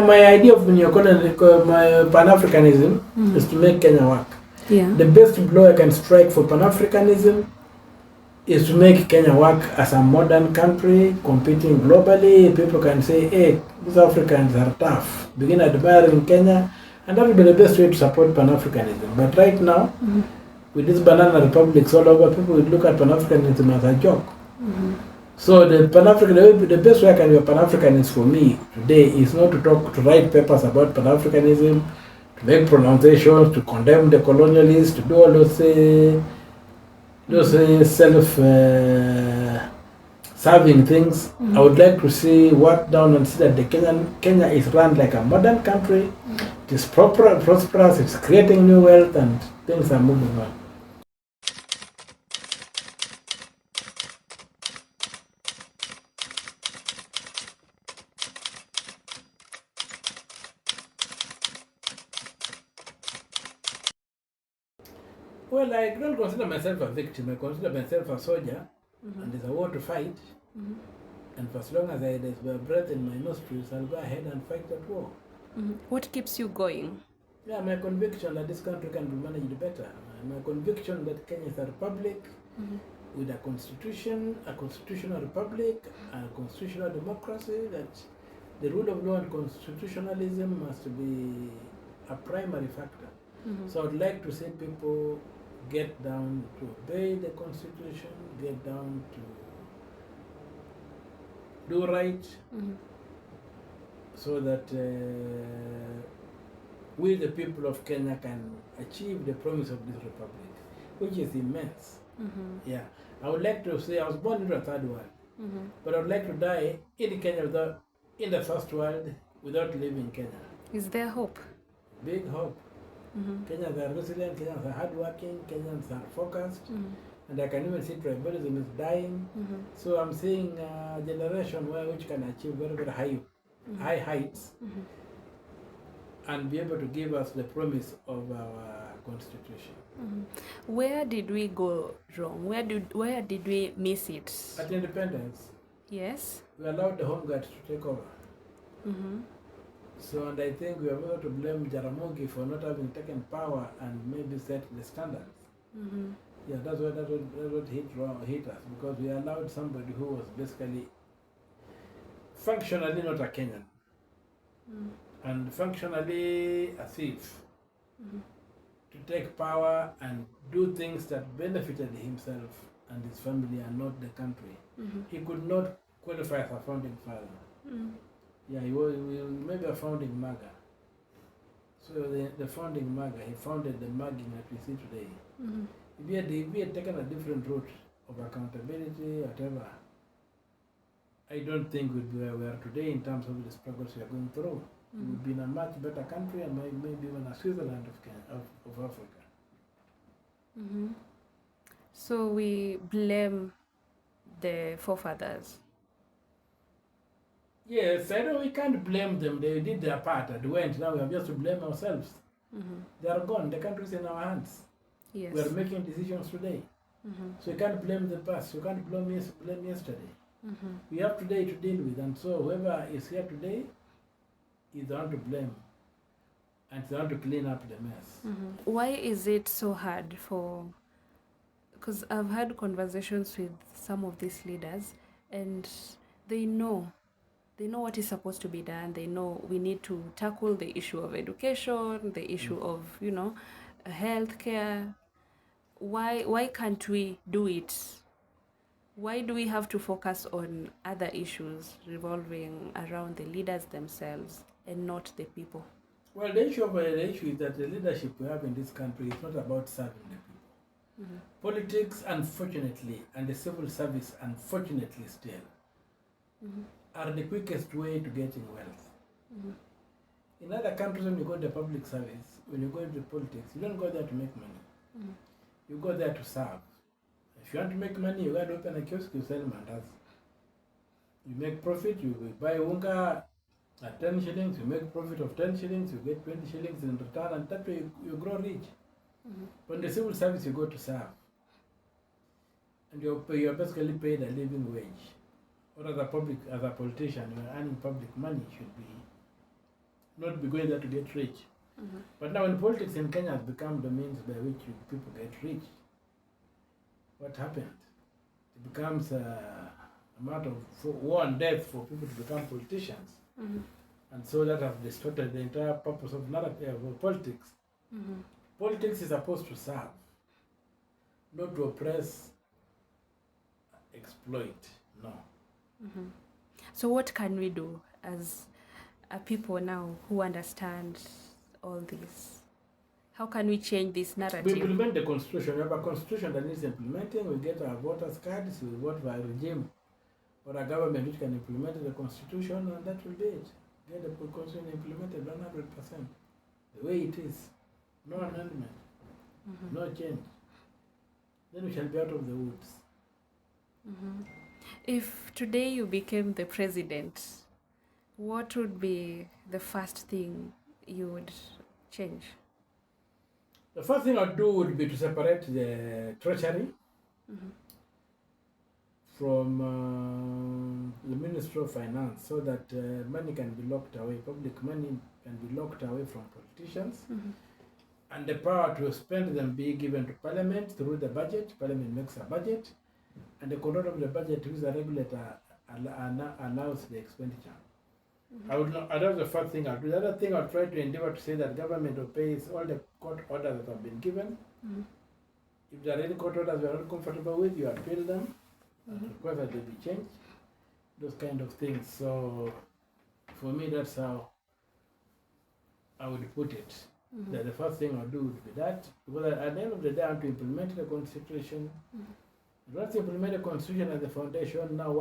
My idea of my Pan-Africanism is to make Kenya work. Yeah. The best blow I can strike for Pan-Africanism is to make Kenya work as a modern country, competing globally. People can say, hey, these Africans are tough. Begin admiring Kenya, and that will be the best way to support Pan-Africanism. But right now, with these banana republics all over, people would look at Pan-Africanism as a joke. So the best way I can be a Pan-Africanist for me today is not to write papers about Pan-Africanism, to make pronunciations, to condemn the colonialists, to do all those self-serving things. I would like to see work down and see that Kenya is run like a modern country. It is prosperous, it's creating new wealth, and things are moving on. Well, I don't consider myself a victim. I consider myself a soldier, and there's a war to fight. And for as long as there's breath in my nostrils, I'll go ahead and fight that war. What keeps you going? Yeah, my conviction that this country can be managed better. My conviction that Kenya is a republic with a constitution, a constitutional republic, a constitutional democracy, that the rule of law and constitutionalism must be a primary factor. So I'd like to see people get down to obey the constitution, get down to do right, so that we the people of Kenya can achieve the promise of this republic, which is immense. Yeah, I would like to say I was born into a third world, but I would like to die in Kenya in the first world without leaving Kenya. Is there hope? Big hope. Kenyans are resilient, Kenyans are hardworking, Kenyans are focused, and I can even see tribalism is dying. So I'm seeing a generation which can achieve very, very high heights and be able to give us the promise of our constitution. Where did we go wrong? Where did we miss it? At independence, Yes. we allowed the home guard to take over. So, and I think we are able to blame Jaramogi for not having taken power and maybe set the standards. Yeah, that's what hit us, because we allowed somebody who was basically functionally not a Kenyan and functionally a thief to take power and do things that benefited himself and his family and not the country. He could not qualify as a founding father. Yeah, he was maybe a founding MAGA. So the founding MAGA, he founded the MAGI that we see today. If he had taken a different route of accountability, whatever, I don't think we'd be where we are today in terms of the struggles we are going through. We would be in a much better country, and maybe even a Switzerland of Africa. So we blame the forefathers. Yes, I know we can't blame them. They did their part and went. Now we have just to blame ourselves. They are gone. The country is in our hands. Yes. We are making decisions today. So you can't blame the past. You can't blame yesterday. We have today to deal with, and so whoever is here today is the one to blame and the one to clean up the mess. Why is it so hard for... Because I've had conversations with some of these leaders, and they know what is supposed to be done. They know we need to tackle the issue of education, the issue of, healthcare. Why can't we do it? Why do we have to focus on other issues revolving around the leaders themselves and not the people? Well, the issue is that the leadership we have in this country is not about serving the people. Politics, unfortunately, and the civil service, unfortunately still, are the quickest way to getting wealth. In other countries, when you go to public service, when you go into politics, you don't go there to make money. You go there to serve. If you want to make money, you got to open a kiosk, you sell mandas. You make profit, you buy unga at 10 shillings, you make profit of 10 shillings, you get 20 shillings in return, and that way you grow rich. But in the civil service, you go to serve. And you're basically paid a living wage. Or as a politician, you're earning public money, should be not be going there to get rich. But now, when politics in Kenya has become the means by which people get rich, what happened? It becomes a matter of war and death for people to become politicians. And so that has distorted the entire purpose of politics. Politics is supposed to serve, not to oppress, exploit. No. So what can we do as a people now who understand all this? How can we change this We narrative? implement the constitution. We have a constitution that needs implementing. We get our voters' cards. We vote by a regime or a government which can implement the constitution, and that will be it. Get the constitution implemented 100%. The way it is. No amendment. No change. Then we shall be out of the woods. If today you became the president, what would be the first thing you would change? The first thing I'd do would be to separate the treasury from the Ministry of Finance, so that money can be locked away, public money can be locked away from politicians, and the power to spend them be given to Parliament through the budget. Parliament makes a budget, and the control of the budget, which the regulator allows the expenditure. That's the first thing I'll do. The other thing I'll try to endeavor to say that government obeys all the court orders that have been given. If there are any court orders we are not comfortable with, you appeal them, and request that they be changed. Those kind of things. So, for me, that's how I would put it. That the first thing I'll do would be that, because at the end of the day, I have to implement the constitution. Once you implement the constitution as the foundation, now work